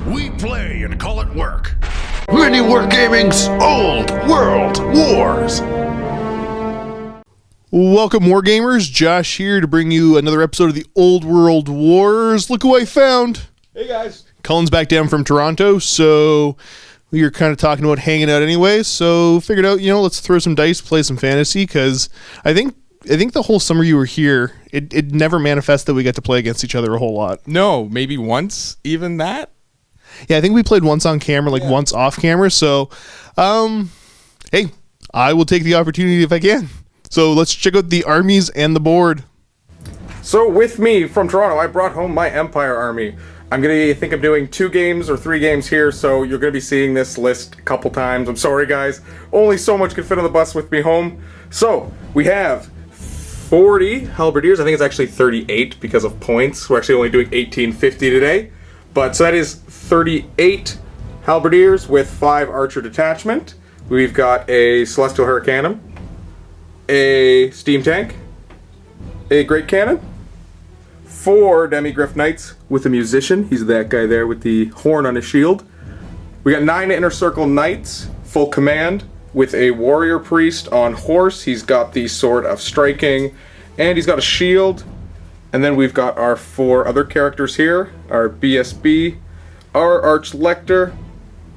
We play and call it work. MiniWarGaming's Old World Wars. Welcome, Wargamers. Josh here to bring you another episode of the Old World Wars. Look who I found. Hey, guys. Cullen's back down from Toronto, so we were kind of talking about hanging out anyway, so figured out, let's throw some dice, play some fantasy, because I think the whole summer you were here, it never manifested that we got to play against each other a whole lot. No, maybe once, even that? Yeah, I think we played once on camera, once off camera, so, hey, I will take the opportunity if I can. So let's check out the armies and the board. So with me from Toronto, I brought home my Empire army. I'm think I'm doing 2 games or 3 games here, so you're going to be seeing this list a couple times. I'm sorry, guys. Only so much could fit on the bus with me home. So, we have 40 halberdiers. I think it's actually 38 because of points. We're actually only doing 1850 today. But, so that is 38 halberdiers with 5 archer detachment. We've got a Celestial Hurricanum, a Steam Tank, a Great Cannon, 4 Demigryph Knights with a Musician. He's that guy there with the horn on his shield. We got 9 Inner Circle Knights, full command, with a Warrior Priest on horse. He's got the Sword of Striking, and he's got a shield. And then we've got our 4 other characters here, our BSB, our Archlector,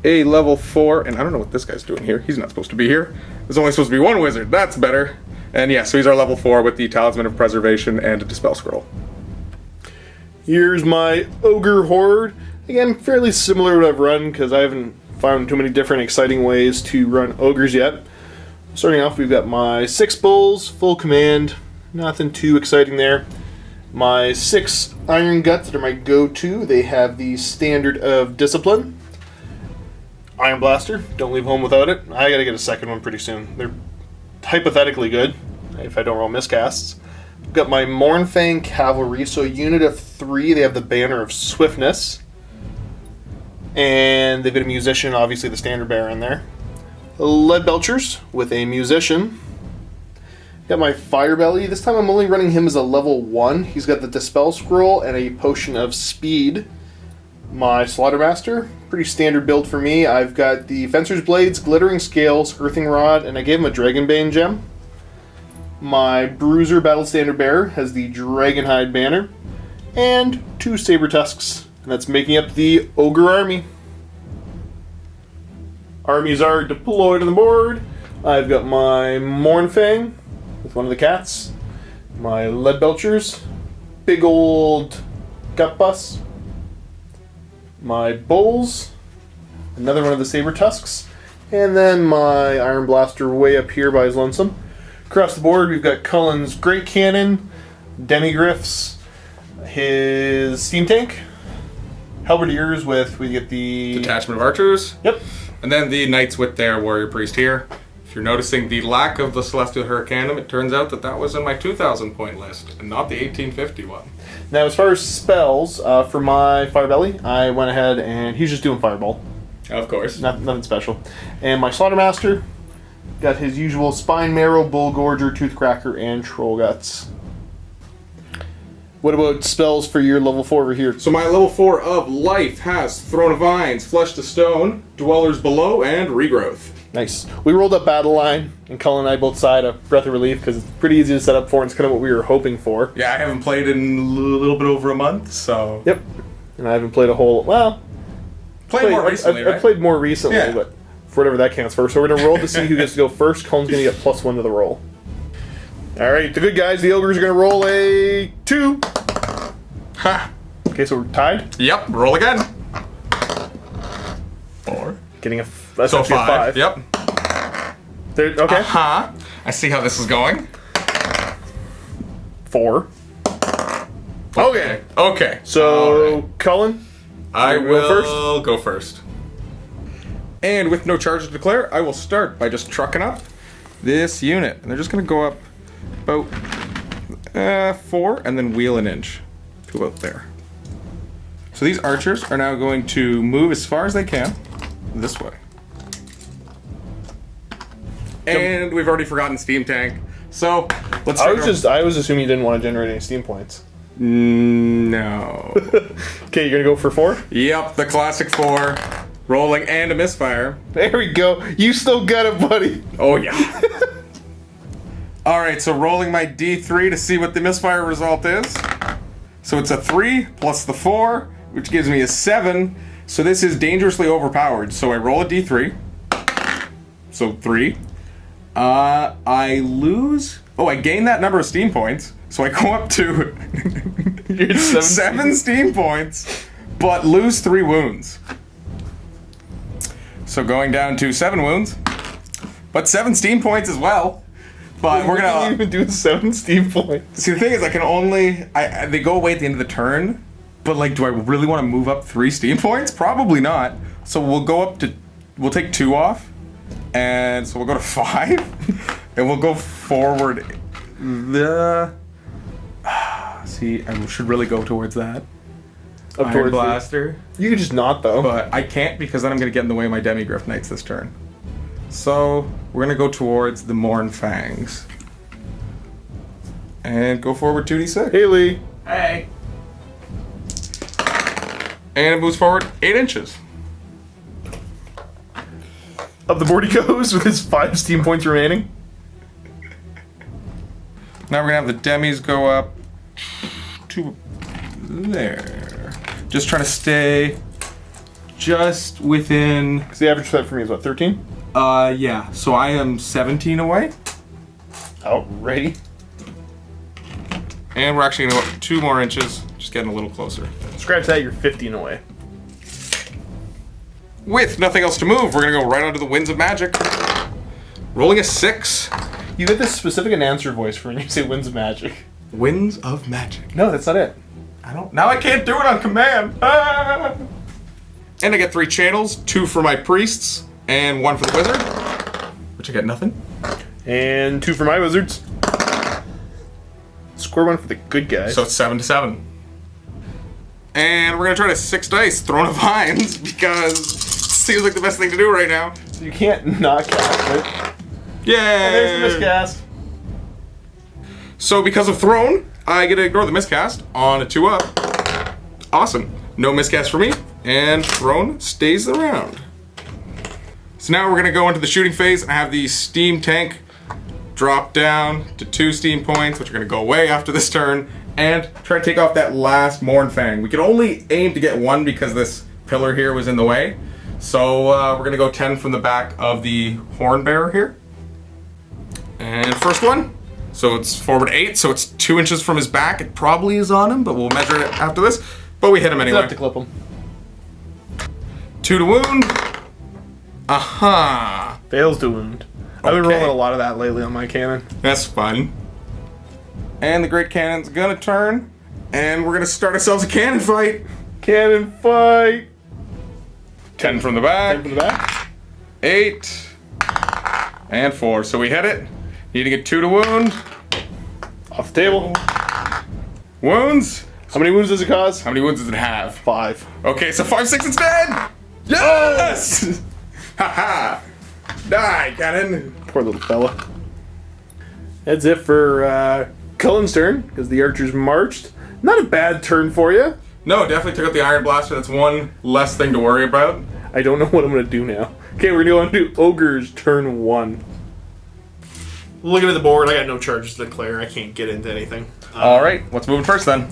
a level 4, and I don't know what this guy's doing here. He's not supposed to be here. There's only supposed to be 1 wizard. That's better. And yeah, so he's our level 4 with the Talisman of Preservation and a Dispel Scroll. Here's my Ogre Horde. Again, fairly similar to what I've run, because I haven't found too many different exciting ways to run Ogres yet. Starting off, we've got my 6 Bulls, full command. Nothing too exciting there. My 6 Iron Guts that are my go-to. They have the standard of Discipline. Iron Blaster, don't leave home without it. I gotta get a second one pretty soon. They're hypothetically good, if I don't roll miscasts. I've got my Mournfang Cavalry, so a unit of 3. They have the Banner of Swiftness. And they've got a Musician, obviously the Standard Bearer in there. Lead Belchers with a Musician. Got my Firebelly. This time I'm only running him as a level 1. He's got the Dispel Scroll and a Potion of Speed. My Slaughtermaster, pretty standard build for me. I've got the Fencer's Blades, Glittering Scales, Earthing Rod, and I gave him a Dragonbane gem. My Bruiser Battle Standard Bearer has the Dragonhide banner, and 2 Saber Tusks, and that's making up the Ogre army. Armies are deployed on the board. I've got my Mournfang with one of the cats, my Lead Belchers, big old Gut Bus, my Bulls, another one of the Saber Tusks, and then my Iron Blaster way up here by his lonesome. Across the board, we've got Cullen's Great Cannon, Demigryphs, his Steam Tank, Halberdiers we get the Detachment of Archers. Yep. And then the Knights with their Warrior Priest here. If you're noticing the lack of the Celestial Hurricanum, it turns out that was in my 2,000 point list, and not the 1850 one. Now, as far as spells, for my Firebelly, I went ahead and he's just doing Fireball. Of course. Nothing special. And my Slaughtermaster got his usual Spine Marrow, Bull Gorger, Toothcracker, and Troll Guts. What about spells for your level 4 over here? So my level 4 of Life has Throne of Vines, Flesh to Stone, Dwellers Below, and Regrowth. Nice. We rolled up Battle Line, and Cullen and I both side a Breath of Relief, because it's pretty easy to set up for, and it's kind of what we were hoping for. Yeah, I haven't played in a little bit over a month, so... Yep. And I haven't played a whole... Well... Played more recently, right? I played more recently, yeah. But for whatever that counts for. So we're going to roll to see who gets to go first. Cullen's going to get +1 to the roll. Alright, the good guys, the Ogres, are going to roll a 2. Ha! Okay, so we're tied. Yep, roll again. 4. Getting that's so actually 5. a 5. Yep. There, okay. Uh-huh. I see how this is going. 4. Okay. Okay. So, right. Cullen, I you will go first. And with no charge to declare, I will start by just trucking up this unit. And they're just going to go up about 4 and then wheel an inch to about there. So these archers are now going to move as far as they can this way. And we've already forgotten Steam Tank. So let's. I was assuming you didn't want to generate any steam points. No. Okay, you're gonna go for 4? Yep, the classic 4. Rolling and a misfire. There we go. You still got it, buddy. Oh, yeah. Alright, so rolling my D3 to see what the misfire result is. So it's a 3 plus the 4, which gives me a 7. So this is dangerously overpowered. So I roll a D3. So 3. I lose... Oh, I gain that number of steam points. So I go up to 7 steam points, but lose 3 wounds. So going down to 7 wounds, but 7 steam points as well. But we're gonna... What can you even do with 7 steam points? See, the thing is, I can only... they go away at the end of the turn, but, like, do I really want to move up 3 steam points? Probably not. So we'll go up to... We'll take 2 off, and so we'll go to 5, and we'll go forward the... See, I should really go towards that. Up Iron towards Blaster. You could just not, though. But I can't because then I'm going to get in the way of my Demigryph Knights this turn. So, we're going to go towards the Morn Fangs. And go forward 2d6. Haley. Hey. And it moves forward 8 inches. Up the board he goes with his 5 steam points remaining. Now we're going to have the Demis go up to there. Just trying to stay just within... Because the average set for me is what, 13? Yeah. So I am 17 away. Alrighty. And we're actually going to go up 2 more inches. Just getting a little closer. Scratch that, you're 15 away. With nothing else to move, we're going to go right onto the Winds of Magic. Rolling a 6. You get this specific announcer voice for when you say Winds of Magic. Winds of Magic. No, that's not it. I don't... Now I can't do it on command. Ah! And I get 3 channels. 2 for my priests. And 1 for the wizard. Which I get nothing. And 2 for my wizards. Score 1 for the good guy. So it's 7 to 7. And we're going to try to 6 dice. Throne of Vines. Because it seems like the best thing to do right now. So you can't not cast it. Yay! And there's the miscast. So because of Throne, I get to ignore the miscast on a 2-up. Awesome. No miscast for me. And Throne stays around. So now we're going to go into the shooting phase and have the steam tank drop down to 2 steam points, which are going to go away after this turn, and try to take off that last Mornfang. We could only aim to get 1 because this pillar here was in the way. So we're going to go 10 from the back of the Horn Bearer here. And first one. So it's forward 8, so it's 2 inches from his back. It probably is on him, but we'll measure it after this. But we hit him anyway. Enough to clip him. 2 to wound. Aha. Fails to wound. I've been Okay. rolling a lot of that lately on my cannon. That's fun. And the Great Cannon's gonna turn, and we're gonna start ourselves a cannon fight. Cannon fight! 10 from the back. 10 from the back. 8. And 4. So we hit it. Needing a 2 to wound. Off the table. Wounds. How many wounds does it cause? How many wounds does it have? 5. Okay, so 5, 6 instead! Yes! Haha! Die, cannon! Poor little fella. That's it for Cullen's turn, because the archers marched. Not a bad turn for you. No, definitely took out the Iron Blaster. That's one less thing to worry about. I don't know what I'm going to do now. Okay, we're going to do Ogre's turn 1. Looking at the board, I got no charges to declare. I can't get into anything. Alright, what's moving first then?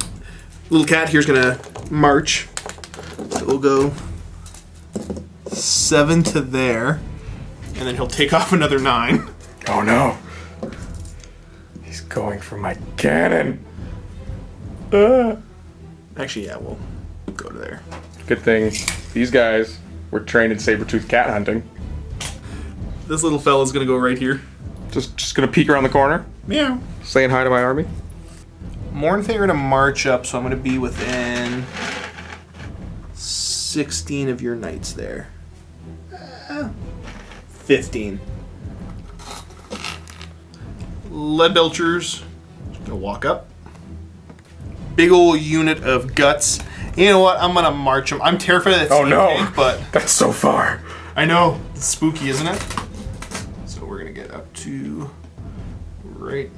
Little cat here's gonna march. So we'll go 7 to there, and then he'll take off another 9. Oh no. He's going for my cannon. Actually, yeah, we'll go to there. Good thing these guys were trained in saber-toothed cat hunting. This little fella's gonna go right here. Just gonna peek around the corner, Meow. saying hi to my army. Mornthing are gonna march up, so I'm gonna be within 16 of your knights there. 15. Lead Belchers just gonna walk up. Big old unit of guts. You know what? I'm gonna march them. I'm terrified of that Oh steam no! tank, but That's so far. I know it's spooky, isn't it? So we're gonna get up to right.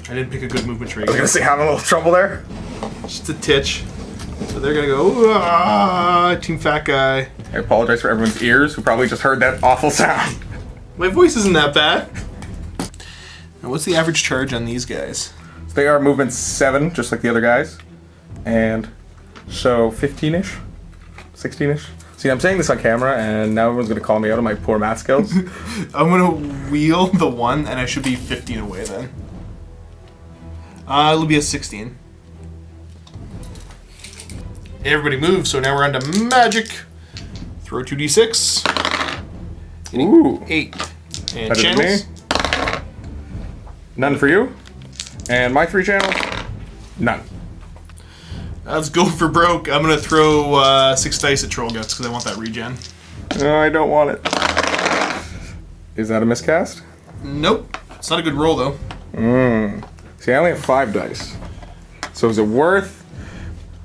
I didn't pick a good movement trade. I was gonna say, having a little trouble there. Just a titch. So they're gonna go, Team Fat Guy. I apologize for everyone's ears who probably just heard that awful sound. My voice isn't that bad. Now, what's the average charge on these guys? So they are movement 7, just like the other guys. And so 15-ish? 16-ish? See, I'm saying this on camera, and now everyone's gonna call me out on my poor math skills. I'm gonna wheel the 1, and I should be 15 away then. It'll be a 16. Everybody move, so now we're on to magic. Throw 2d6. Ooh. 8. And Better than channels. me. None for you. And my 3 channels? None. Let's go for broke. I'm gonna throw 6 dice at Troll Guts because I want that regen. No, I don't want it. Is that a miscast? Nope. It's not a good roll though. See, I only have 5 dice. So is it worth?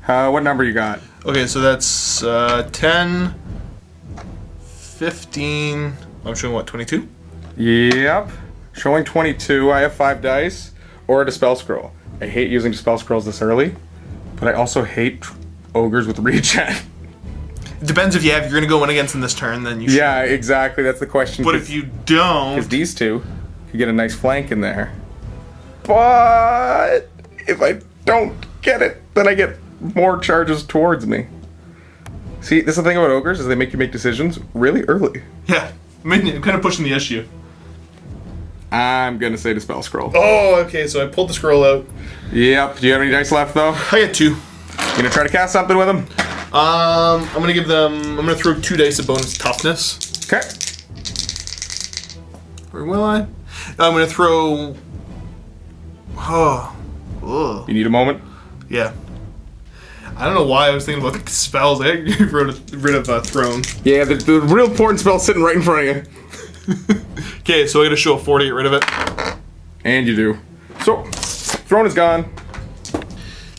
What number you got? Okay, so that's 10, 15. I'm showing what, 22? Yep. Showing 22. I have 5 dice. Or a Dispel Scroll. I hate using Dispel Scrolls this early. But I also hate ogres with regen. It depends if you're gonna go in against them this turn, then you should. Yeah, exactly. That's the question. But if you don't, Because these two could get a nice flank in there. But if I don't get it, then I get more charges towards me. See, this is the thing about ogres, is they make you make decisions really early. yeah, I mean, I'm kind of pushing the issue. I'm gonna say Dispel Scroll. Oh, okay, so I pulled the scroll out. Yep. Do you have any dice left though? I got 2. You gonna try to cast something with them? I'm gonna throw 2 dice of bonus toughness. Okay. Or will I? I'm gonna throw. Oh. Ugh. You need a moment? Yeah. I don't know why I was thinking about the spells. I got rid of Throne. Yeah, the real important spell's sitting right in front of you. Okay, so I gotta show a 4 to get rid of it. And you do. So, Throne is gone.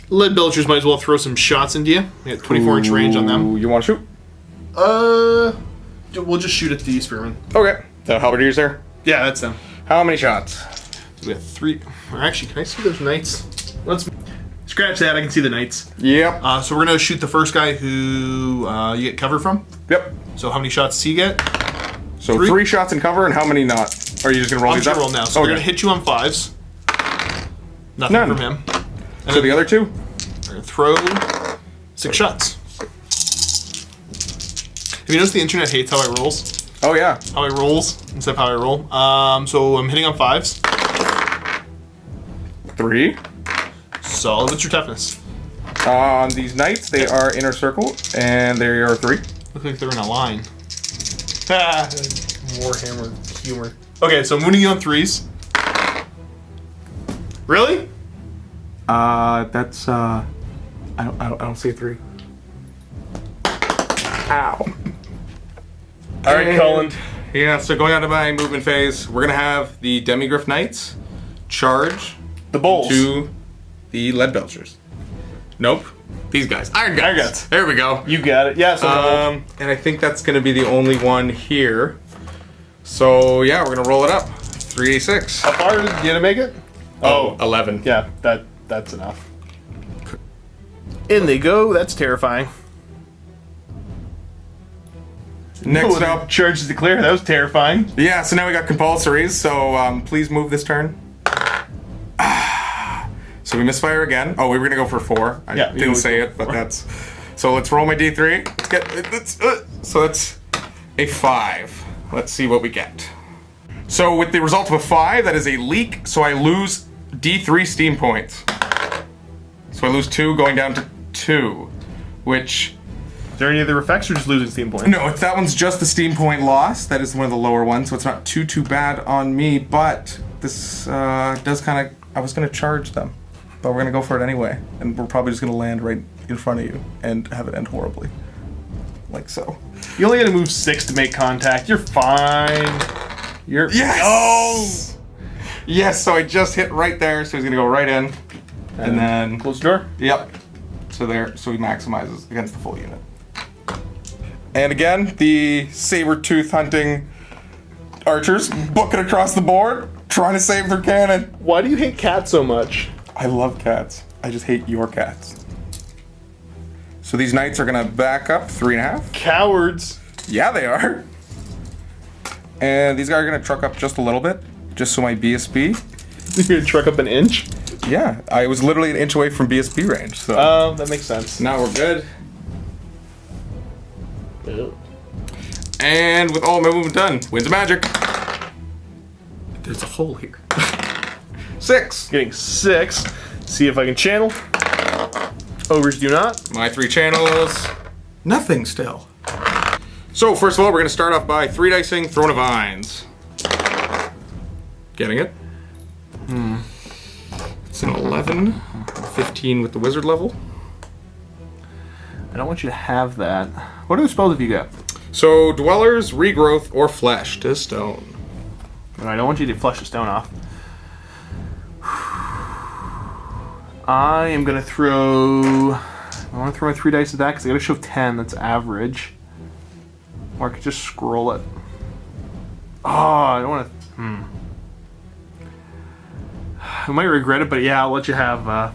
Lead Belchers might as well throw some shots into you. We got 24-inch range on them. Ooh, you want to shoot? We'll just shoot at the Spearman. Okay. The halberdiers there? Yeah, that's them. How many shots? So we got 3. Or actually, can I see those knights? Let's scratch that. I can see the knights. Yep. So we're gonna shoot the first guy who you get cover from. Yep. So how many shots does he get? So 3? 3 shots in cover, and how many not? Or are you just gonna roll I'm these just up? gonna roll now. So we're gonna hit you on 5s. Nothing None. from him. So the other 2? We're gonna throw 6 shots. Have you noticed the internet hates how I rolls? Oh yeah. How I rolls instead of how I roll. So I'm hitting on 5s. 3. Solid. What's your toughness? On these knights, they are inner circle, and they are 3. Look like they're in a line. Ah, Warhammer humor. Okay, so I'm winning you on 3s. Really? That's I don't see a 3. Ow. All right, Cullen. Yeah, so going on to my movement phase, we're gonna have the Demigryph Knights charge The Bulls. to the Lead Belchers. Nope. These guys. Iron Guts. Iron Guts. There we go. You got it. Yeah, so And I think that's gonna be the only one here. So yeah, we're gonna roll it up. 3d6. how far did you make it? Oh, 11. Yeah, that's enough. In they go. That's terrifying. Next up. charges to clear. That was terrifying. Yeah, so now we got compulsories, so please move this turn. So we misfire again. Oh, we were gonna go for 4. I Yeah, didn't say it, but that's... So let's roll my d3. So that's a 5. Let's see what we get. So with the result of a 5, that is a leak, so I lose d3 steam points. So I lose 2, going down to 2, which... Is there any other effects or just losing steam points? No, that one's just the steam point loss. That is one of the lower ones, so it's not too bad on me, but this does kind of... I was going to charge them, but we're going to go for it anyway, and we're probably just going to land right in front of you and have it end horribly. Like so. You only got to move 6 to make contact. You're fine. You're... Yes! Oh! Yes, so I just hit right there, so he's going to go right in, and then... Close the door. Yep. So there, so he maximizes against the full unit. And again, the saber-tooth hunting archers booking across the board, trying to save their cannon. Why do you hate cats so much? I love cats. I just hate your cats. So these knights are gonna back up 3.5. Cowards. Yeah, they are. And these guys are gonna truck up just a little bit, just so my BSB. You're gonna truck up an inch? Yeah, I was literally an inch away from BSB range. So That makes sense. now we're good. And with all my movement done, winds of magic. There's a hole here. 6. Getting 6. See if I can channel. Ogres do not. My 3 channels. Nothing still. So first of all, we're gonna start off by 3 dicing Throne of Vines. Getting it? It's an 11, 15 with the wizard level. I don't want you to have that. What other spells have you got? So Dwellers, Regrowth, or Flesh to Stone. I don't want you to flush the stone off. I am gonna throw. I want to throw my 3 dice at that because I gotta show 10. That's average. Or I could just scroll it. Oh, I don't want to. I might regret it, but yeah, I'll let you have.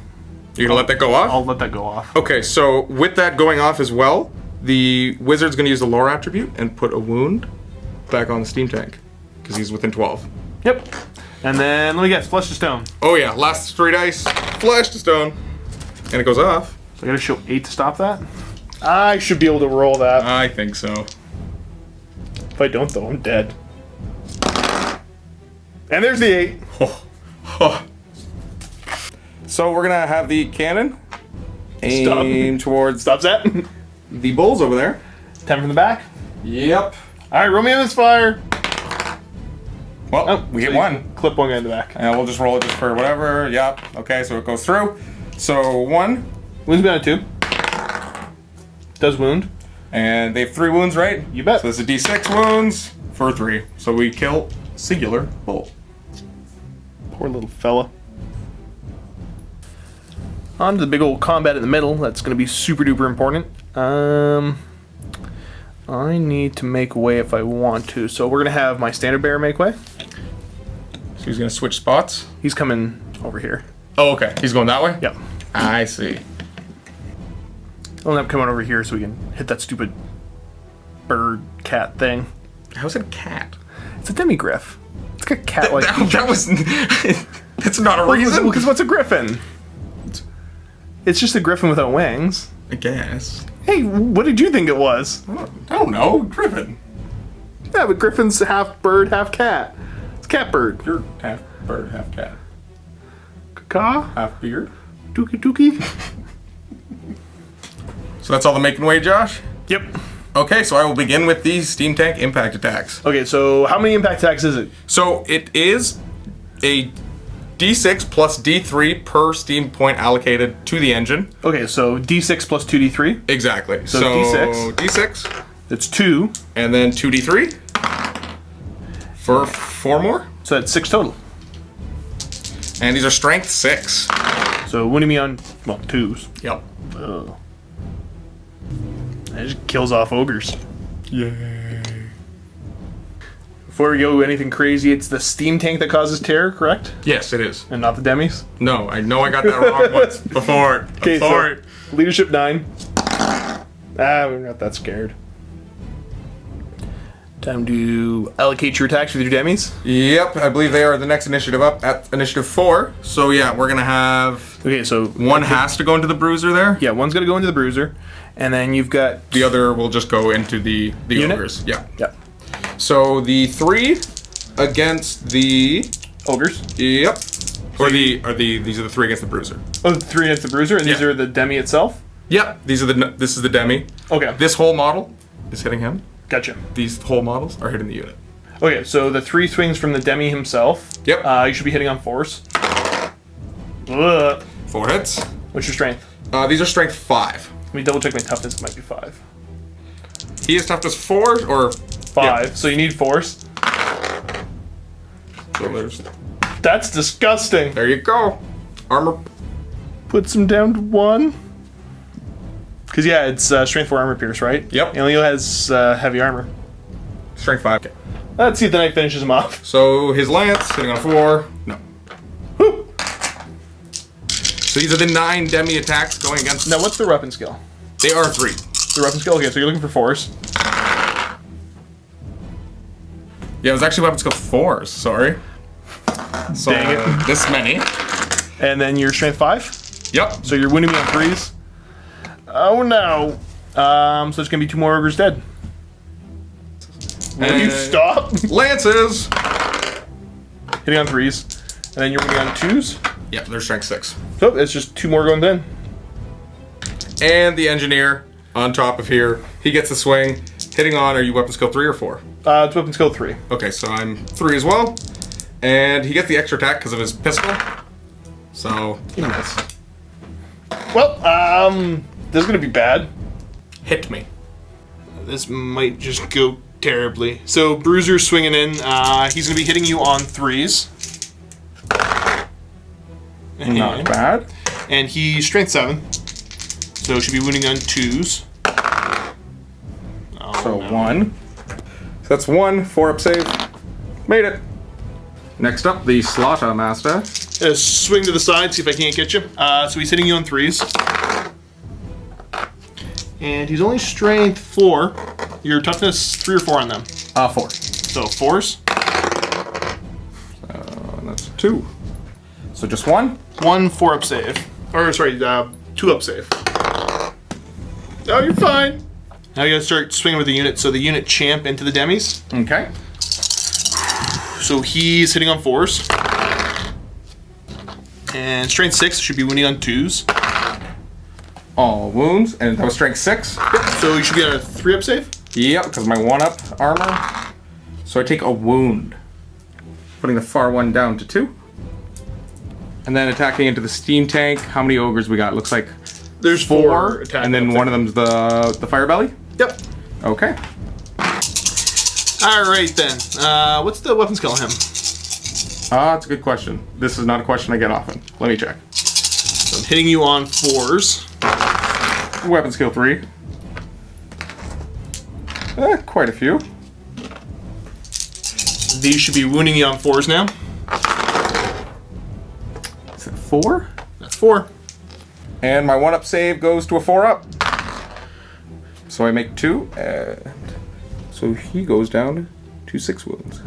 You're gonna let that go off? I'll let that go off. Okay, so with that going off as well, the wizard's gonna use the lore attribute and put a wound back on the steam tank because he's within 12. Yep. And then let me guess, flesh to stone. Oh yeah, last 3 dice, flesh to stone, and it goes off. So I gotta show 8 to stop that. I should be able to roll that. I think so. If I don't, though, I'm dead. And there's the 8. So we're gonna have the cannon aim towards Stops that. the bulls over there. 10 from the back. Yep. All right, roll me on this fire. Well, we so get you 1. Clip one guy in the back. And we'll just roll it just for whatever. Yep. Okay, so it goes through. So 1. Wounds me on a 2. Does wound. And they have 3 wounds, right? You bet. So this is D6 wounds for 3. So we kill singular bull. Poor little fella. On to the big old combat in the middle. That's going to be super duper important. I need to make way if I want to. So we're going to have my standard bearer make way. So he's gonna switch spots. He's coming over here. Oh, okay. He's going that way? Yep. I see. I'll end up coming over here so we can hit that stupid bird cat thing. How's it a cat? It's a demigriff. It's got cat-like. That was. That's not a reason. Because what's a griffin? It's just a griffin without wings. I guess. Hey, what did you think it was? I don't know. Griffin. Yeah, but griffin's half bird, half cat. It's cat bird. You're half bird, half cat. Caw? Half beard. Dookie dookie. So that's all the making way, Josh? Yep. Okay, so I will begin with these steam tank impact attacks. Okay, so how many impact attacks is it? So it is a D6 plus D3 per steam point allocated to the engine. Okay, so D6 plus 2D3. Exactly. So D6. D6. That's 2. And then 2D3 for 4 more. So that's 6 total. And these are strength 6. So wounding me on, well, 2s. Yep. Ugh. That just kills off ogres. Yay. Before we go anything crazy, it's the steam tank that causes terror, correct? Yes, it is. And not the demis? No, I know I got that wrong once before. Okay, I'm sorry. so leadership 9. We're not that scared. Time to allocate your attacks with your demis. Yep, I believe they are the next initiative up at initiative 4. So yeah, we're gonna have Okay, so one has to go into the bruiser there. Yeah, one's gonna go into the bruiser, and then you've got The other will just go into the Unit? ogres. Yeah. yeah So the 3 against the ogres. yep. These are the 3 against the bruiser. Oh, the 3 against the bruiser, and these Yeah. are the demi itself. Yep. This is the demi. Okay, This whole model is hitting him. gotcha. These whole models are hitting the unit. Okay, so the 3 swings from the demi himself. Yep. You should be hitting on force. Ugh. 4 hits. What's your strength? These are strength 5. Let me double check my toughness. It might be 5. He is toughness 4 or 5. Yeah. So you need force. So there's. That's disgusting. There you go. Armor. Puts him down to 1. Because yeah, it's strength 4 armor pierce, right? Yep. And Leo has heavy armor. Strength 5. Okay. Let's see if the knight finishes him off. So his lance hitting on 4. No. Whew. So these are the 9 demi attacks going against. Now what's the weapon skill? They are 3. The weapon skill. Okay, so you're looking for 4s. Yeah, it was actually weapon skill 4s, sorry. So, Dang it. this many. And then your strength 5. Yep. So you're wounding me on 3s. Oh no. So it's gonna be 2 more ogres dead. Will you stop? Lances! Hitting on 3s. And then you're wounding on 2s. Yep, they're strength 6. So it's just 2 more going then. And the engineer on top of here, he gets the swing. Hitting on, are you weapon skill 3 or 4? It's weapon skill 3. Okay, so I'm 3 as well. And he gets the extra attack because of his pistol. So, You miss. Well, this is gonna be bad. hit me. This might just go terribly. So Bruiser's swinging in. He's going to be hitting you on 3s. Not bad. And he's strength 7. So should be wounding on 2s. Oh, So no. 1. So that's 1, 4 up save. Made it. Next up, the Slaughter Master. Swing to the side, see if I can't get you. So he's hitting you on 3s. And he's only strength 4. Your toughness 3 or 4 on them. 4. So 4s. And that's 2. So just 1. 1 4 up save. Or sorry, 2 up save. Oh, you're fine. Now you gotta start swinging with the unit. So the unit champ into the demis. Okay. So he's hitting on 4s. And strength 6 should be wounding on 2s. All wounds, and that was strength 6. Yep. So you should get a 3 up save. Yep, because my 1-up armor. So I take a wound. Putting the far one down to 2. And then attacking into the steam tank. How many ogres we got? Looks like There's 4 attacking. and then one of them's the fire belly. Yep. Okay. All right then. What's the weapon skill on him? That's a good question. This is not a question I get often. Let me check. So I'm hitting you on 4s. Weapon skill 3. Quite a few. These should be wounding you on 4s now. Is it 4? That's 4. And my 1-up save goes to a 4-up. So I make 2, and so he goes down to 6 wounds.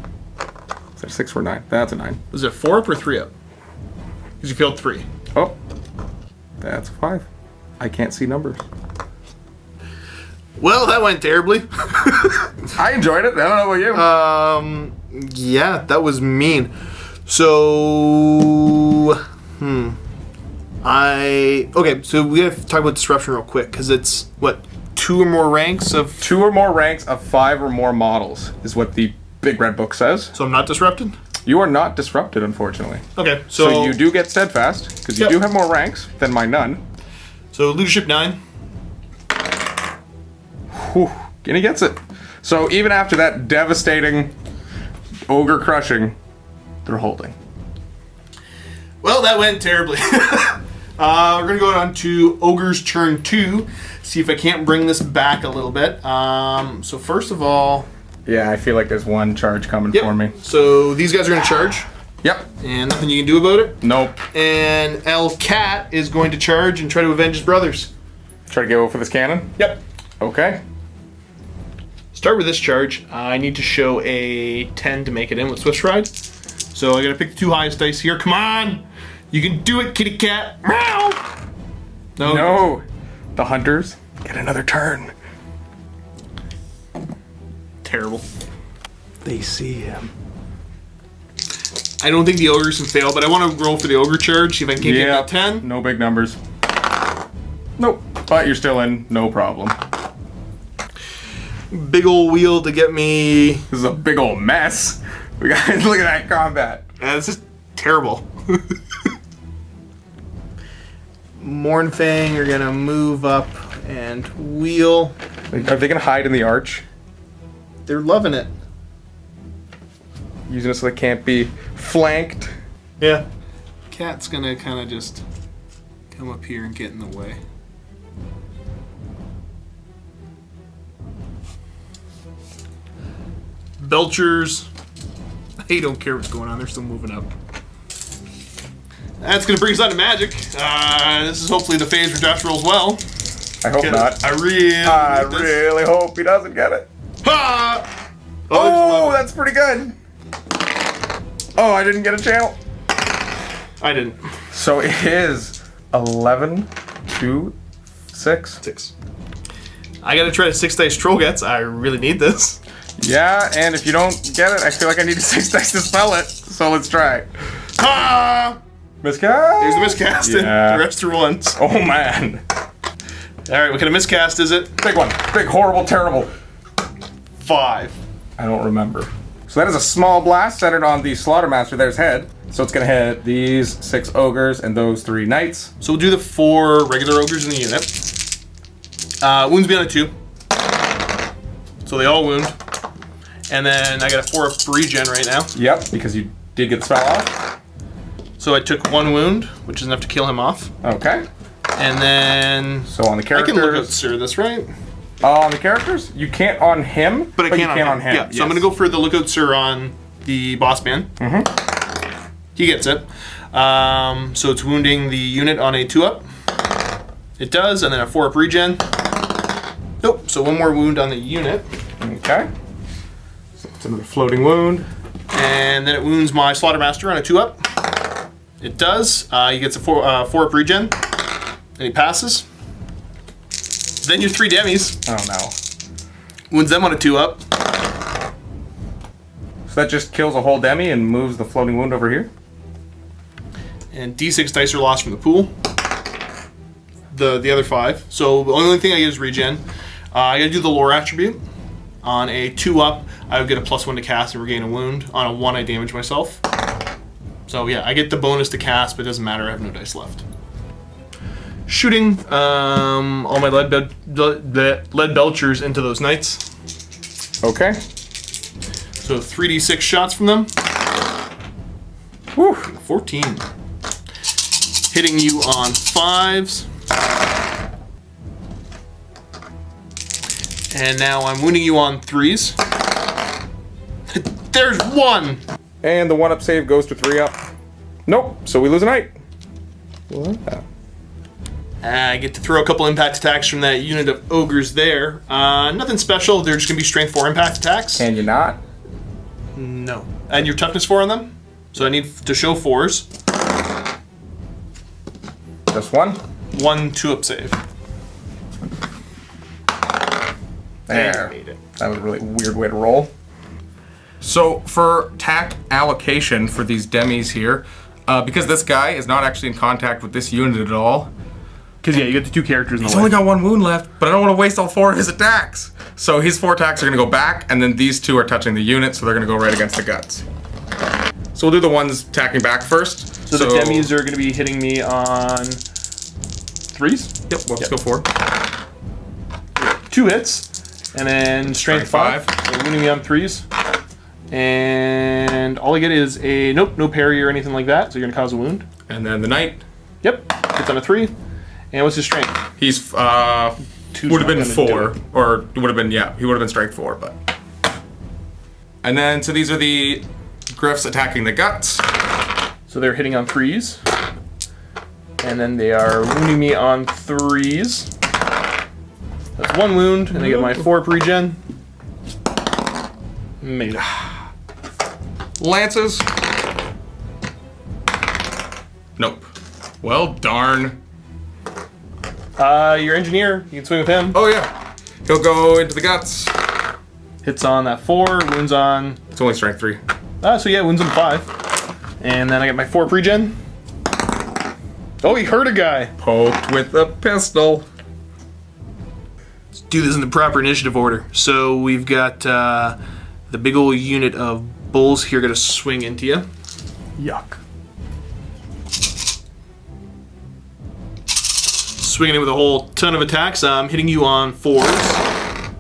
Is that 6 or 9? That's a 9. Was it 4 up or 3 up? Because you failed 3. Oh, that's 5. I can't see numbers. Well, that went terribly. I enjoyed it. I don't know about you. Yeah, that was mean. So, okay. So we have to talk about disruption real quick because it's what 2 or more ranks of. 2 or more ranks of 5 or more models is what the Big Red Book says. So I'm not disrupted. You are not disrupted, unfortunately. Okay, So you do get steadfast because you Yep. do have more ranks than my nun. So leadership 9. Whew, and he gets it. So even after that devastating ogre crushing, they're holding. Well, that went terribly. We're gonna go on to Ogre's turn 2. See if I can't bring this back a little bit. So first of all, Yeah, I feel like there's one charge coming yep. for me. So these guys are gonna charge, Yep. and nothing you can do about it. Nope. And El Cat is going to charge and try to avenge his brothers. Try to go for this cannon. Yep. Okay. Start with this charge. I need to show a 10 to make it in with Swift Stride. So I gotta pick the 2 highest dice here. Come on! You can do it, kitty cat! Meow! No. The hunters get another turn. Terrible. They see him. I don't think the ogres can fail, but I want to roll for the ogre charge, see if I can get a 10. No big numbers. Nope. But you're still in. No problem. Big ol' wheel to get me. This is a big old mess. We got look at that combat. This is terrible. Mornfang are gonna move up and wheel. Are they gonna hide in the arch? They're loving it. Using it so they can't be flanked. Yeah. Cat's gonna kind of just come up here and get in the way. Belchers. They don't care what's going on. They're still moving up. That's going to bring us on to magic. This is hopefully the phase where Josh rolls well. I hope not. I really I need this. really hope he doesn't get it. Ha! Oh, there's that's pretty good. Oh, I didn't get a channel. 11. I didn't. So it is 11 to 6. 6. I gotta try to 6 dice troll gets. I really need this. Yeah, and if you don't get it, I feel like I need a 6 dice to spell it. So let's try. Ha! Miscast. There's the miscast. Yeah. The rest are ones. Oh man. Alright, what kind of miscast is it? Big one. Big, horrible, terrible. 5. I don't remember. So that is a small blast centered on the Slaughtermaster there's head. So it's gonna hit these 6 ogres and those 3 knights. So we'll do the 4 regular ogres in the unit. Wounds me on a 2. So they all wound. And then I got a 4 up regen right now. Yep, because you did get the spell off. So I took 1 wound, which is enough to kill him off. Okay. And then So on the I characters. can look at Sir this, right? On the characters, you can't on him, But I you can't can on him. Yeah, so I'm gonna go for the lookout Sir on the boss man. Mm-hmm. He gets it. So it's wounding the unit on a 2 up. It does, and then a 4 up regen. Nope. So 1 more wound on the unit, Okay. So it's another floating wound. and then it wounds my Slaughtermaster on a 2 up. It does. He gets a 4 up regen, and he passes. Then your 3 demis Oh no. wounds them on a 2 up. So that just kills a whole demi and moves the floating wound over here? And D6 dice are lost from the pool. The other 5. So the only thing I get is regen. I gotta do the lore attribute. On a 2 up, I would get a +1 to cast and regain a wound. On a 1, I damage myself. So yeah, I get the bonus to cast, but it doesn't matter. I have no dice left. Shooting all my lead belchers into those knights. Okay. So 3d6 shots from them. Whew. 14. Hitting you on 5s. And now I'm wounding you on 3s. There's 1! And the 1-up save goes to 3 up. Nope, so we lose a knight. What? I get to throw a couple impact attacks from that unit of ogres there. Nothing special, they're just going to be strength 4 impact attacks. Can you not? No. And your toughness 4 on them. So I need to show 4s. Just 1? 1 2-up save. There. Made it. That was a really weird way to roll. So for tack allocation for these demis here, because this guy is not actually in contact with this unit at all, Because yeah, you get the 2 characters in the he's only got 1 wound left, but I don't want to waste all 4 of his attacks. So his 4 attacks are going to go back, and then these 2 are touching the unit, so they're going to go right against the guts. So we'll do the ones attacking back first. So the demis are going to be hitting me on 3s. Yep, let's go for 2 hits. And then strength 5. Strength So wounding me on 3s. And all I get is a no parry or anything like that. So you're going to cause a wound. And then the knight, Yep. Hits on a 3. And what's his strength? he's Two's would have not been gonna 4, or it would have been, yeah, he would have been strength 4, but. And then, so these are the griffs attacking the guts. So they're hitting on 3s. And then they are wounding me on 3s. That's 1 wound, and I get my 4 regen. Made it. Lances. Nope. Well, darn. Your engineer, you can swing with him. Oh yeah, he'll go into the guts. Hits on that 4, wounds on. It's only strength 3. So yeah, wounds on 5. And then I get my 4 regen. Oh, he hurt a guy. Poked with a pistol. Let's do this in the proper initiative order. So we've got the big old unit of bulls here going to swing into you. Yuck. Swinging in with a whole ton of attacks. I'm hitting you on 4s.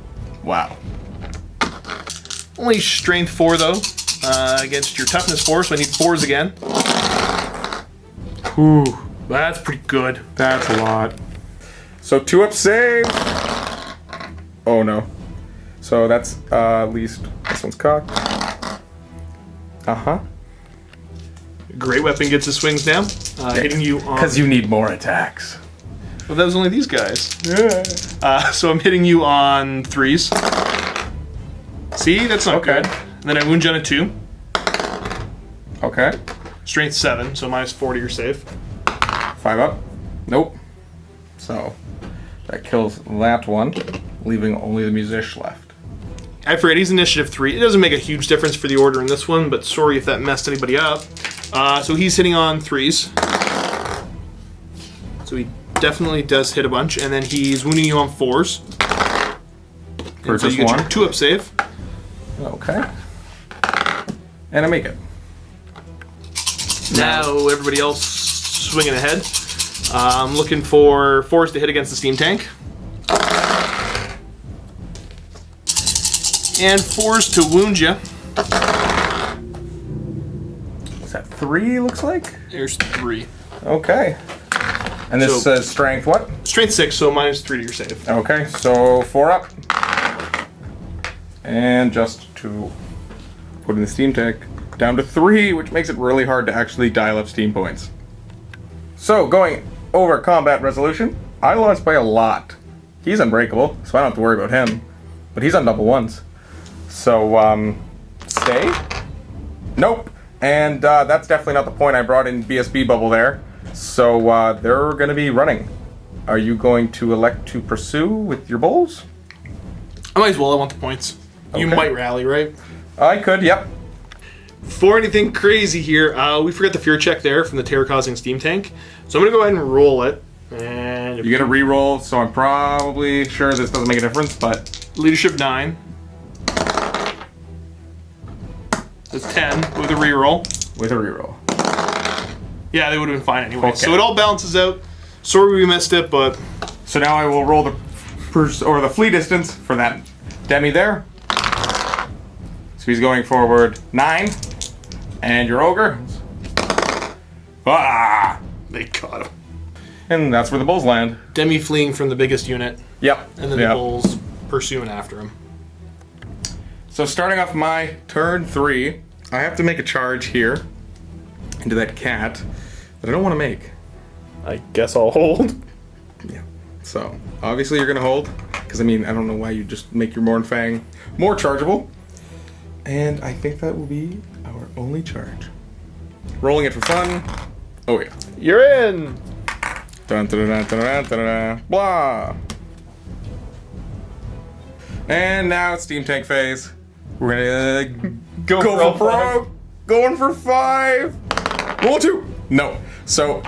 Wow. Only strength 4 though. Against your toughness 4, so I need 4s again. Ooh, That's pretty good. that's a lot. So 2 up save. Oh no. So that's at least this one's cocked. Uh-huh. Great weapon gets his swings down. Hitting you on. Because you need more attacks. Well, that was only these guys. So I'm hitting you on 3s. See, that's not Okay. good. And then I wound you on a 2. Okay. Strength 7, so minus 40, you're safe. 5 up. Nope. So that kills that one, leaving only the musician left. I forget, he's initiative 3. It doesn't make a huge difference for the order in this one, but sorry if that messed anybody up. So he's hitting on 3s. So he definitely does hit a bunch, and then he's wounding you on 4s. For And so just you get one. your 2 up save. Okay. And I make it. Now everybody else swinging ahead. I'm looking for 4s to hit against the steam tank. And 4s to wound you. Is that 3, looks like? There's 3. Okay. And this So- says strength what? Strength 6, so minus 3 to your save. Okay, so 4 up. And just to put in the steam tank, down to 3, which makes it really hard to actually dial up steam points. So, going over combat resolution, I lost by a lot. He's unbreakable, so I don't have to worry about him. But he's on double 1s. So, stay? Nope. And that's definitely not the point. I brought in BSB bubble there. So, they're going to be running. Are you going to elect to pursue with your bowls? I might as well, I want the points. You Okay. might rally, right? I could, yep. For anything crazy here, we forgot the fear check there from the terror-causing steam tank. So I'm going to go ahead and roll it. And You get a reroll, so I'm probably sure this doesn't make a difference, but leadership 9. That's 10 with a reroll. with a reroll. Yeah, they would have been fine anyway. Okay. So it all balances out. Sorry we missed it, but So now I will roll the the flee distance for that demi there. So he's going forward 9, and your ogre. Ah! they got him. And that's where the bulls land. Demi fleeing from the biggest unit, Yep. and then Yep. the bulls pursuing after him. So starting off my turn 3, I have to make a charge here into that cat that I don't want to make. I guess I'll hold. Yeah. So obviously you're gonna hold, because I mean I don't know why you just make your Morn Fang more chargeable. And I think that will be our only charge. Rolling it for fun. Oh yeah. You're in. Dun, dun, dun, dun, dun, dun, dun, blah. And now it's steam tank phase. We're gonna Go for go all for broke. Going for 5. Roll 2. No. So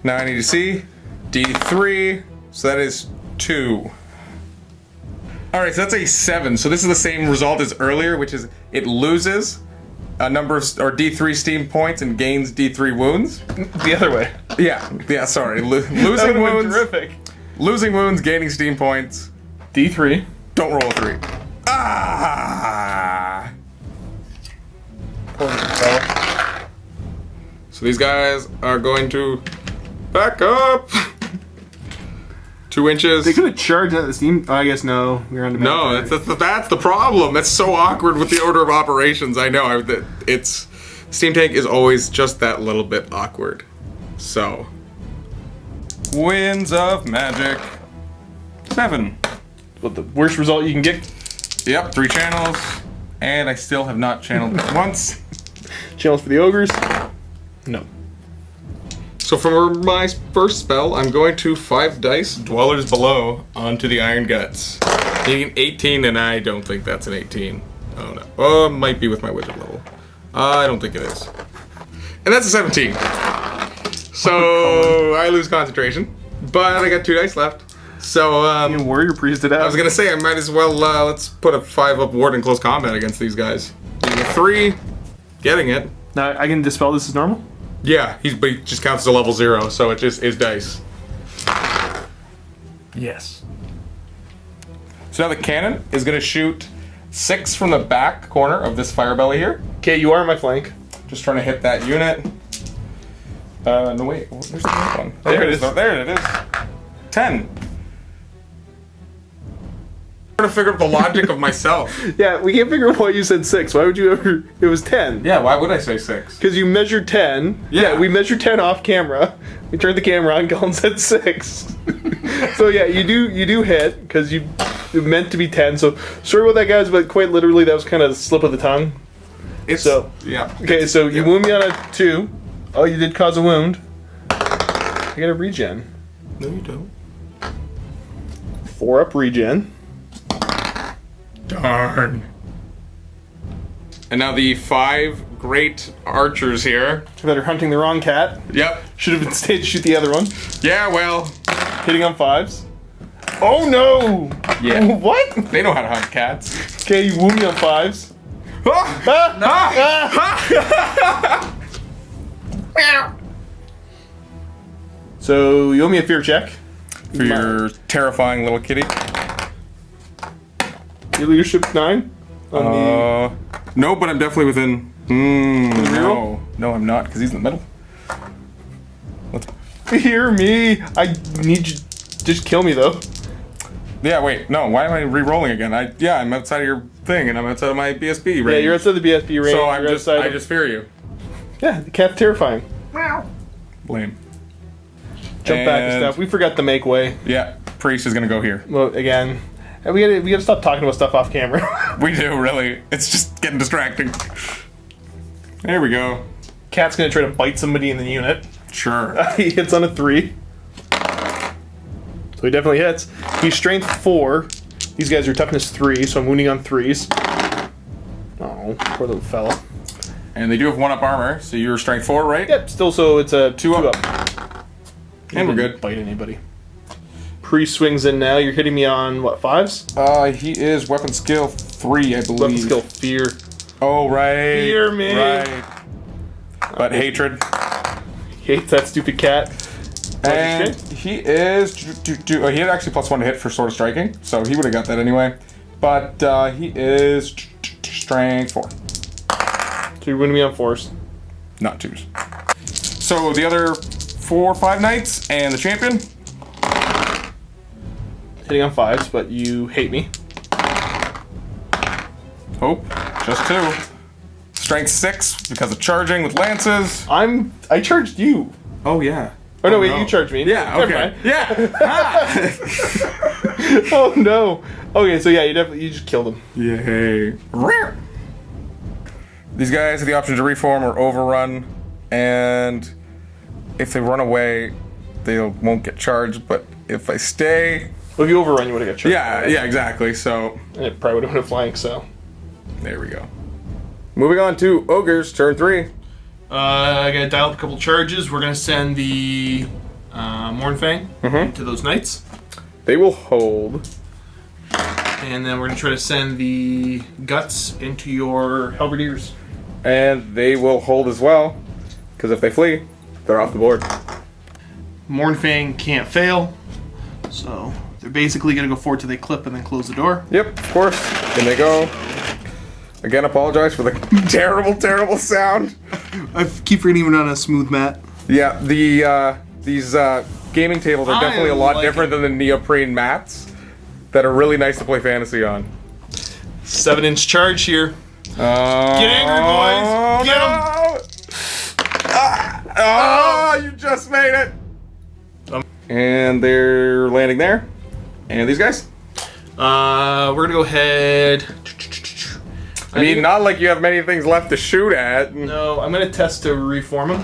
now I need to see D3. So that is 2. Alright, so that's a 7. So this is the same result as earlier, which is it loses a number of, or D3 steam points and gains D3 wounds. The other way. Yeah, sorry. That Losing would've been wounds. terrific. Losing wounds, gaining steam points. D3. Don't roll a 3. Ah! So these guys are going to back up. 2 inches. They could have charged at the steam. I guess no. We're on the No, that's the problem. That's so awkward with the order of operations. I know. It's steam tank is always just that little bit awkward. So, winds of magic. 7. But the worst result you can get. Yep, 3 channels, and I still have not channeled once. Channels for the ogres. No. So for my first spell, I'm going to 5 dice, Dwellers Below, onto the Iron Guts. Needing 18, and I don't think that's an 18. Oh no. Oh, it might be with my wizard level. I don't think it is. And that's a 17. So I lose concentration, but I got 2 dice left. So Warrior priest it out. I was gonna say I might as well let's put a 5-up ward in close combat against these guys. Needing a 3, getting it. Now I can dispel this as normal. Yeah, but he just counts as a level 0, so it just is dice. Yes. So now the cannon is going to shoot 6 from the back corner of this fire belly here. Okay, you are on my flank. Just trying to hit that unit. No wait, where's the other one? There it is. There it is. 10. trying to figure out the logic of myself. Yeah, we can't figure out why you said 6. Why would you ever... It was 10. Yeah, why would I say 6? Because you measured 10. Yeah. We measured 10 off camera. We turned the camera on, Cullen said 6. So yeah, you do hit, because you meant to be 10. So sorry about that, guys, but quite literally that was kind of a slip of the tongue. It's, So, yeah. okay, so you wound me on a 2. Oh, you did cause a wound. I get a regen. No, you don't. 4 up regen. Darn. And now the 5 great archers here. Better hunting the wrong cat. Yep. Should have been stayed to shoot the other one. Yeah, well. Hitting on 5s. Oh no! Yeah. What? They know how to hunt cats. Okay, you wound me on 5s. So you owe me a fear check. For your terrifying little kitty. Your leadership 9. On No, but I'm definitely within. reroll? No, I'm not, because he's in the middle. Hear me. I need you. Just kill me though. Yeah, wait, no, why am I re-rolling again? I'm outside of your thing, and I'm outside of my BSB range. Yeah, you're outside the BSB range. So I I just fear you. Yeah, the cat's terrifying. Blame. Jump back and stuff. We forgot to make way. Yeah, priest is gonna go here. Well, again, we gotta stop talking about stuff off camera. We do, really. It's just getting distracting. There we go. Cat's gonna try to bite somebody in the unit. Sure. He hits on a 3. So he definitely hits. He's strength 4. These guys are toughness 3, so I'm wounding on 3s. Oh, poor little fella. And they do have 1-up armor, so you're strength 4, right? Yep, still, so it's a 2 up. And we're good. Bite anybody. Priest swings in now. You're hitting me on, what, 5s? He is weapon skill 3, I believe. Weapon skill fear. Oh, right. Fear me. Right. But hatred. Hates that stupid cat. And he is... he had actually +1 to hit for sword of striking, so he would have got that anyway. But he is strength 4. So you're winning me on 4s. Not 2s. So the other 4, 5 knights and the champion. Hitting on 5s, but you hate me. Hope. Just 2. Strength 6 because of charging with lances. I charged you. Oh, yeah. Oh, no, wait, you charged me. Yeah, Never okay. mind. Yeah. Oh, no. Okay, so yeah, you just killed him. Yay. These guys have the option to reform or overrun, and if they run away, they won't get charged, but if I stay... Well, if you overrun, you would have got charged. Yeah, exactly, so... And it probably would have been a flank, so... There we go. Moving on to Ogres, turn 3. I gotta dial up a couple charges. We're gonna send the Mornfang to those knights. They will hold. And then we're gonna try to send the guts into your halberdiers. And they will hold as well, because if they flee, they're off the board. Mornfang can't fail, so they're basically gonna go forward till they clip and then close the door. Yep, of course. In they go. Again, apologize for the terrible, terrible sound. I keep forgetting we're not on a smooth mat. Yeah, these gaming tables are definitely a lot different than the neoprene mats that are really nice to play fantasy on. 7-inch charge here. Get angry, boys. Get 'em. Oh, you just made it. And they're landing there. And these guys? We're gonna go ahead. I mean, not like you have many things left to shoot at. No, I'm gonna test to reform him.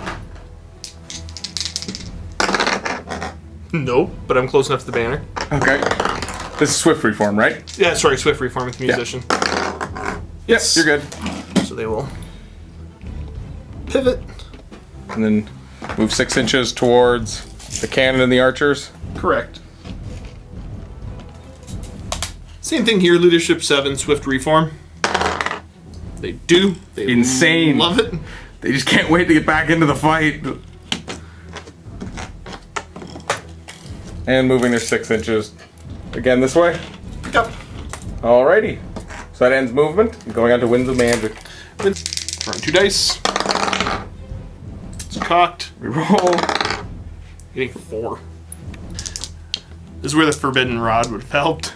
Nope, but I'm close enough to the banner. Okay. This is Swift Reform, right? Yeah, sorry, Swift reform with the musician. Yes, you're good. So they will pivot. And then move 6 inches towards the cannon and the archers. Correct. Same thing here, leadership 7, Swift reform. They do. They Insane. love it. They just can't wait to get back into the fight. And moving their 6 inches again this way. Yep. Alrighty. So that ends movement. Going on to Winds of Magic. Run 2 dice. It's cocked. Reroll. Getting 4. This is where the Forbidden Rod would have helped.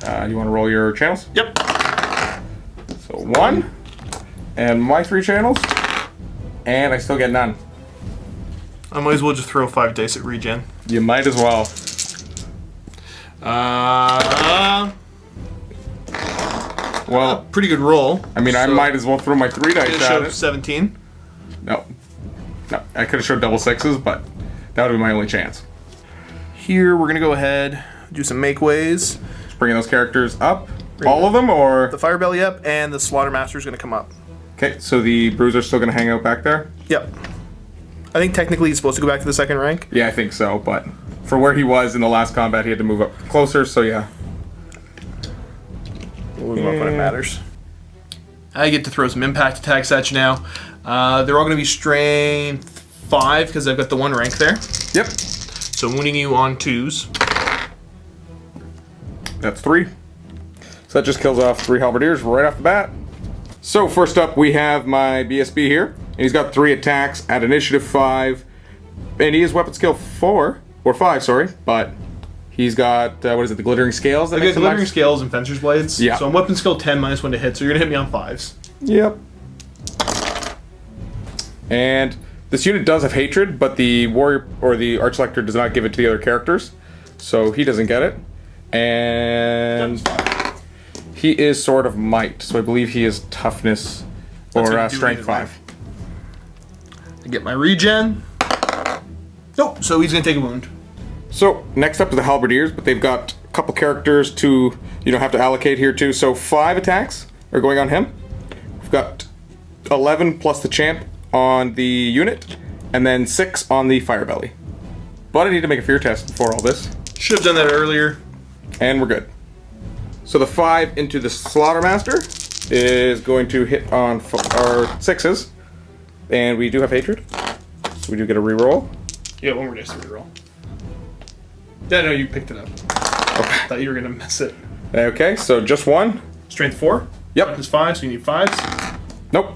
You want to roll your channels? Yep. So 1, and my 3 channels, and I still get none. I might as well just throw 5 dice at regen. You might as well. Well, Pretty good roll. I mean, I might as well throw my 3 dice It at showed it. 17. No, I could have showed double 6s, but that would be my only chance. Here, we're going to go ahead, do some make ways. Just bringing those characters up. All of them, or? The Fire Belly up, and the Slaughtermaster is going to come up. Okay, so the Bruiser's still going to hang out back there? Yep. I think technically he's supposed to go back to the 2nd rank. Yeah, I think so, but for where he was in the last combat, he had to move up closer, so yeah. We'll move him up when it matters. I get to throw some impact attacks at you now. They're all going to be strength 5 because I've got the 1 rank there. Yep. So wounding you on 2s. That's 3. So that just kills off 3 halberdiers right off the bat. So first up, we have my BSB here. And he's got 3 attacks at initiative 5. And he is weapon skill 4. Or 5, sorry. But he's got, what is it, the glittering scales? That I makes get him glittering nice? scales and fencer's blades. Yeah. So I'm weapon skill 10 -1 to hit, so you're going to hit me on 5s. Yep. And this unit does have hatred, but the warrior or the archlector does not give it to the other characters. So he doesn't get it. And he is Sword of Might, so I believe he is toughness That's or gonna do strength either way. 5. I get my regen. Nope, so he's going to take a wound. So next up is the halberdiers, but they've got a couple characters to have to allocate here too. So 5 attacks are going on him. We've got 11 plus the champ on the unit, and then 6 on the fire belly. But I need to make a fear test before all this, Should have done that earlier. and we're good. So the 5 into the Slaughtermaster is going to hit on our 6s, and we do have hatred, so we do get a reroll. Yeah, 1 more dice to reroll. Yeah, no, you picked it up. Okay. Thought you were going to miss it. Okay, so just 1. Strength 4. Yep. Is 5, so you need 5s. Nope.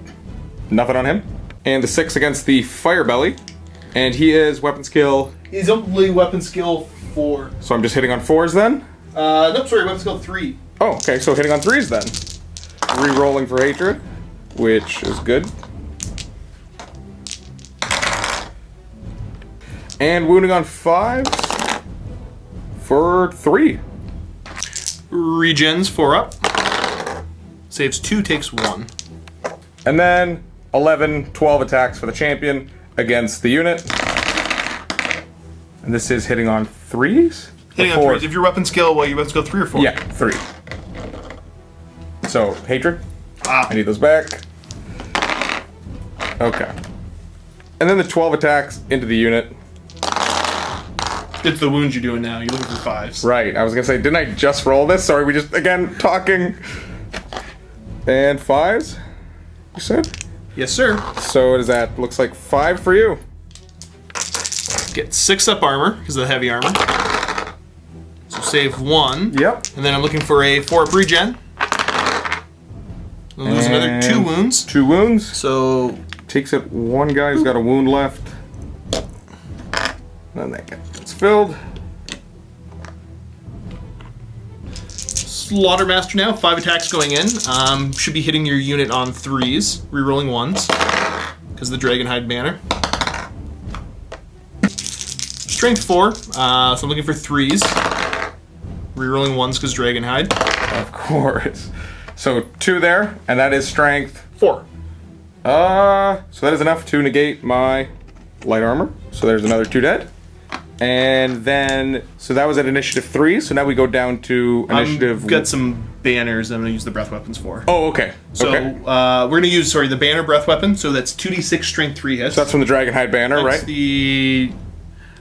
Nothing on him. And the 6 against the fire belly, and he is weapon skill. He's only weapon skill 4. So I'm just hitting on 4s then. Nope, sorry, weapon skill 3. Oh, okay, so hitting on 3s then. Re-rolling for hatred, which is good. And wounding on 5s for 3. Regens 4 up. Saves 2, takes 1. And then 11, 12 attacks for the champion against the unit. And this is hitting on 3s? Hitting on 3s. If your weapon skill, well, your weapon skill 3 or 4? Yeah, 3. So, hatred. Ah. I need those back. Okay. And then the 12 attacks into the unit. It's the wounds you're doing now. You're looking for 5s. Right, I was gonna say, didn't I just roll this? Sorry, we just, again, talking. And 5s, you said? Yes, sir. So what is that? Looks like 5 for you. Get 6 up armor, because of the heavy armor. So save 1. Yep. And then I'm looking for a 4 up regen. I'll lose another 2 wounds. 2 wounds. So Takes it 1 guy who's got a wound left. Then that gets filled. Slaughtermaster now, 5 attacks going in. Should be hitting your unit on 3s, rerolling 1s, because of the Dragonhide banner. Strength 4, so I'm looking for 3s. Rerolling 1s because Dragonhide. Of course. So 2 there, and that is strength. 4. So that is enough to negate my light armor. So there's another 2 dead. And then, so that was at initiative 3, so now we go down to initiative... I've got some banners I'm going to use the breath weapons for. Oh, okay. So okay. we're going to use, the banner breath weapon, so that's 2d6 strength 3 hits. So that's from the Dragonhide banner, That's right? the...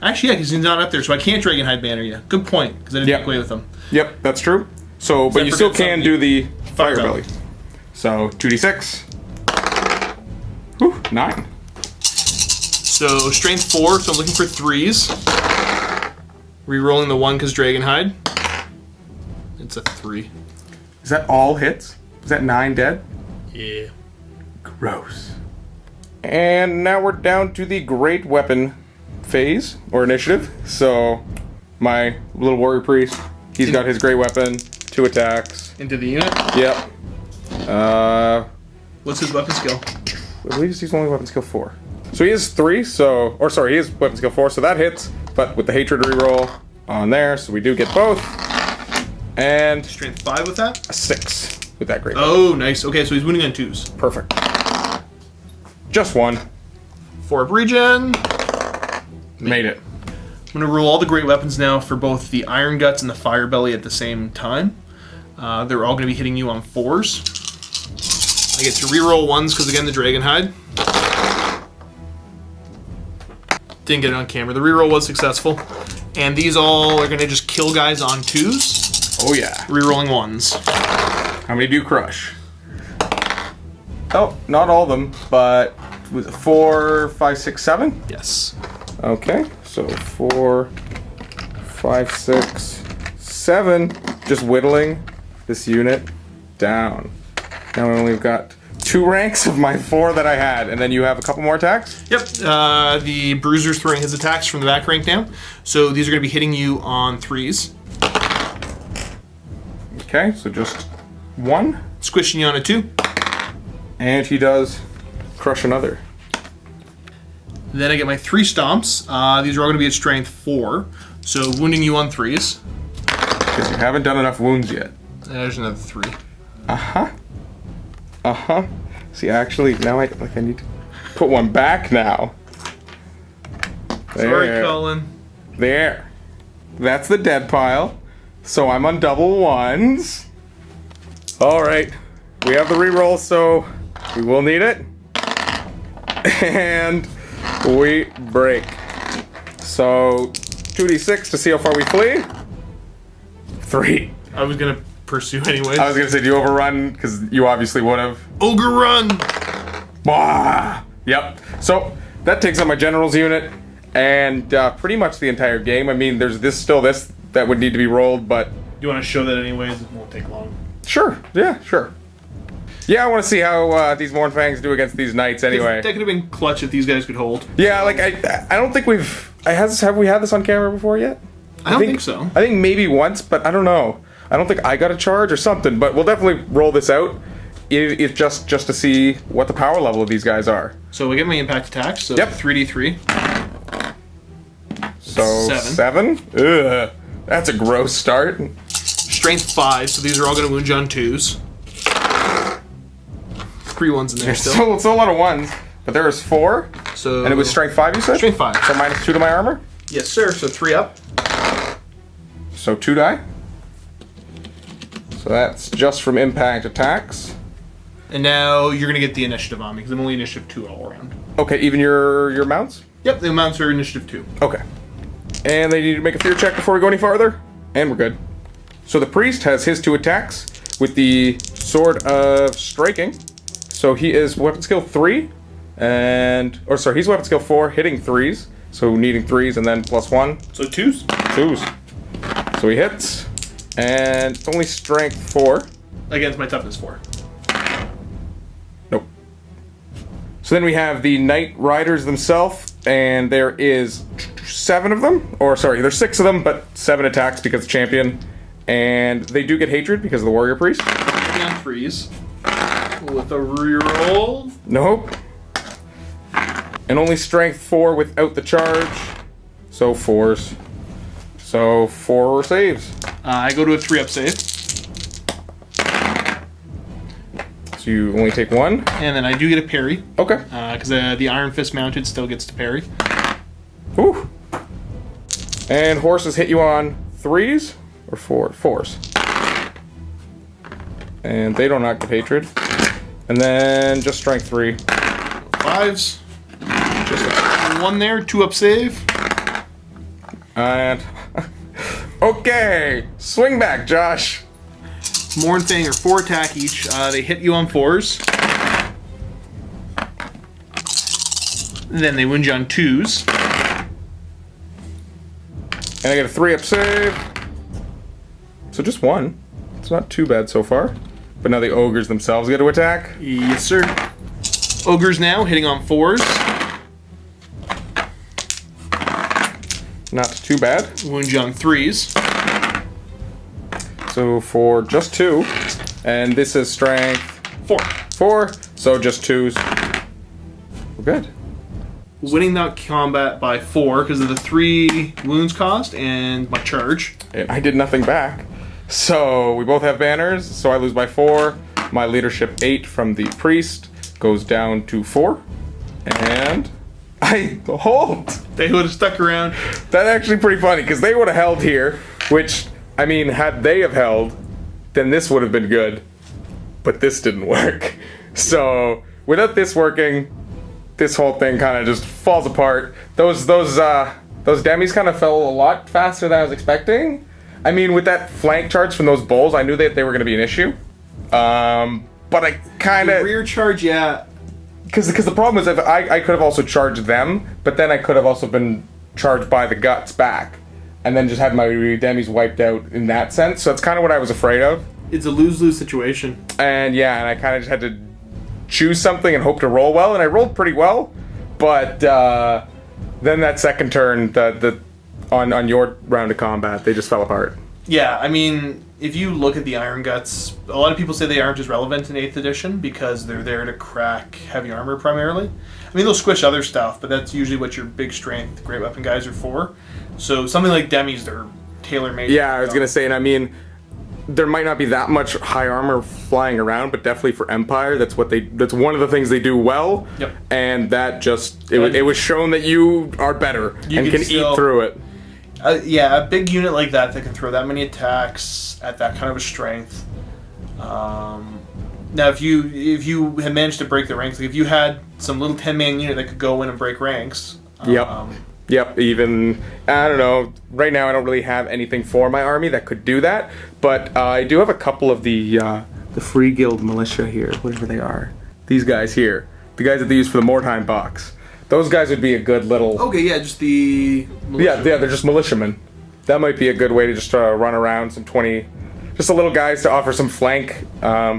Actually, yeah, because he's not up there, so I can't Dragonhide banner you. Good point, because I didn't Yep. make away with him. Yep, that's true. So, but I you still forget can something? do the Fire fire belly. belly. So 2d6. Whew, 9. So strength 4, so I'm looking for 3s. Rerolling the 1 because Dragonhide. It's a 3. Is that all hits? Is that 9 dead? Yeah. Gross. And now we're down to the great weapon phase, or initiative. So, my little warrior priest, he's got his great weapon, 2 attacks. Into the unit. Yep. What's his weapon skill? I believe he's only weapon skill 4. So he is 3, so... Or sorry, he is weapon skill 4, so that hits. But with the hatred reroll on there, so we do get both. And... Strength 5 with that? a 6 with that great. Oh, nice. Okay, so he's wounding on 2s. Perfect. Just 1. 4 up regen. Made it. I'm going to roll all the great weapons now for both the Iron Guts and the Fire Belly at the same time. They're all going to be hitting you on 4s. I get to reroll 1s because, again, the Dragon Hide. Didn't get it on camera. The reroll was successful. And these all are going to just kill guys on 2s. Oh yeah. Rerolling 1s. How many do you crush? Oh, not all of them, but was it 4, 5, 6, 7? Yes. Okay, so 4, 5, 6, 7. Just whittling this unit down. Now I only got 2 ranks of my 4 that I had, and then you have a couple more attacks? Yep, the Bruiser's throwing his attacks from the back rank down. So these are going to be hitting you on 3s. Okay, so just 1. Squishing you on a 2. And he does crush another. Then I get my 3 stomps. These are all going to be at strength 4. So wounding you on 3s. Because you haven't done enough wounds yet. There's another 3. Uh-huh. Uh-huh. See, actually, now I need to put 1 back now. Sorry, There. Cullen. There. That's the dead pile. So I'm on double 1s. Alright. We have the reroll, so we will need it. And we break. So 2d6 to see how far we flee. 3. I was going to pursue anyways. I was gonna say, do you overrun? Because you obviously would have. Ogre run! Bah! Yep. So that takes out my general's unit, and pretty much the entire game. I mean, there's this that would need to be rolled, but Do you want to show that anyways? It won't take long. sure. Yeah, sure. Yeah, I want to see how these Mournfangs do against these knights anyway. That could have been clutch if these guys could hold. Yeah, like I don't think have we had this on camera before yet? I don't think so. I think maybe once, but I don't know. I don't think I got a charge or something, but we'll definitely roll this out. It's just to see what the power level of these guys are. So we get my impact attacks. So Yep. 3d3. So 7. Ugh, that's a gross start. Strength 5. So these are all going to wound you on 2s. 3 1s in there There's still. still a lot of 1s, but there was 4, So and it was strength 5. You said Strength 5. So -2 to my armor. Yes, sir. So 3 up. So 2 die. So that's just from impact attacks. And now you're going to get the initiative on me because I'm only initiative 2 all around. Okay, even your mounts. Yep, the amounts are initiative 2. Okay. And they need to make a fear check before we go any farther. And we're good. So the priest has his 2 attacks with the Sword of Striking. So he is weapon skill 3. He's weapon skill 4, hitting 3s. So needing 3s and then +1. So 2s? 2s. So he hits. And it's only strength 4. Against my toughness 4. Nope. So then we have the Knight Riders themselves, and there is 7 of them. Or sorry, there's 6 of them, but 7 attacks because it's champion. And they do get hatred because of the Warrior Priest. On 3s. With a reroll. Nope. And only strength 4 without the charge. So 4s. So 4 saves. I go to a 3 up save. So you only take 1. And then I do get a parry. Okay. Because the Iron Fist mounted still gets to parry. Whew. And horses hit you on 3s or 4s. And they don't get hatred. And then just strength 3. 5s. Just 1 there, 2 up save. And okay, swing back, Josh. Mournfang are 4 attack each. They hit you on 4s. Then they wound you on 2s. And I get a 3 up save. So just 1. It's not too bad so far. But now the ogres themselves get to attack. Yes, sir. Ogres now hitting on 4s. Not too bad. Wound you on 3s. So for just 2, and this is strength 4, so just 2s. We're good. Winning that combat by 4 because of the 3 wounds cost and my charge. And I did nothing back. So we both have banners, so I lose by 4. My leadership 8 from the priest goes down to 4. And I hold. They would have stuck around. That's actually pretty funny, because they would have held here, which, I mean, had they have held, then this would have been good. But this didn't work. So without this working, this whole thing kind of just falls apart. Those demis kind of fell a lot faster than I was expecting. I mean, with that flank charge from those bulls, I knew that they were going to be an issue. But I kind The of... rear charge, yeah. Because the problem is, if I could have also charged them, but then I could have also been charged by the guts back, and then just had my demis wiped out in that sense. So that's kind of what I was afraid of. It's a lose-lose situation. And yeah, and I kind of just had to choose something and hope to roll well, and I rolled pretty well. But then that second turn, on your round of combat, they just fell apart. Yeah, I mean, if you look at the Iron Guts, a lot of people say they aren't as relevant in 8th edition because they're there to crack heavy armor primarily. I mean, they'll squish other stuff, but that's usually what your big strength, great weapon guys are for. So something like demis, they're tailor-made. Yeah, I was going to say, and I mean, there might not be that much high armor flying around, but definitely for Empire, that's one of the things they do well. Yep. And that just, it was shown that you are better and can still eat through it. Yeah, a big unit like that can throw that many attacks at that kind of a strength. Now, if you had managed to break the ranks, like if you had some little 10-man unit that could go in and break ranks. Yep, even, I don't know, right now I don't really have anything for my army that could do that, but I do have a couple of the Free Guild Militia here, whatever they are. These guys here, the guys that they use for the Mordheim box. Those guys would be a good little... Okay, yeah, just the... Yeah, they're just militiamen. That might be a good way to just run around some 20... Just a little guys to offer some flank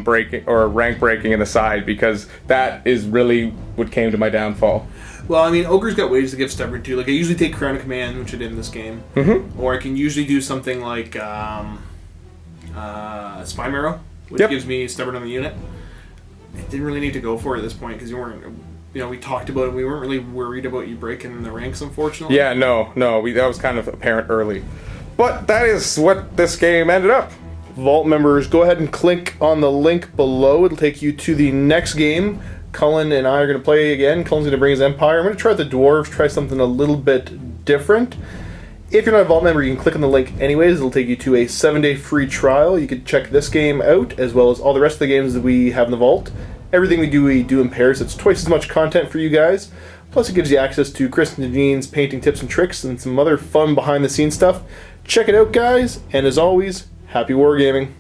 breaking or rank breaking in the side, because that is really what came to my downfall. Well, I mean, Ogre's got ways to get stubborn too. Like, I usually take Crown of Command, which I did in this game. Mm-hmm. Or I can usually do something like Spy Marrow, which gives me stubborn on the unit. I didn't really need to go for it at this point, because we talked about it. We weren't really worried about you breaking the ranks, unfortunately. Yeah, no. That was kind of apparent early. But that is what this game ended up. Vault members, go ahead and click on the link below. It'll take you to the next game. Cullen and I are going to play again. Cullen's going to bring his Empire. I'm going to try the Dwarves, try something a little bit different. If you're not a Vault member, you can click on the link anyways. It'll take you to a 7-day free trial. You can check this game out, as well as all the rest of the games that we have in the Vault. Everything we do in pairs. It's twice as much content for you guys. Plus, it gives you access to Chris and Jean's painting tips and tricks and some other fun behind-the-scenes stuff. Check it out, guys. And as always, happy wargaming.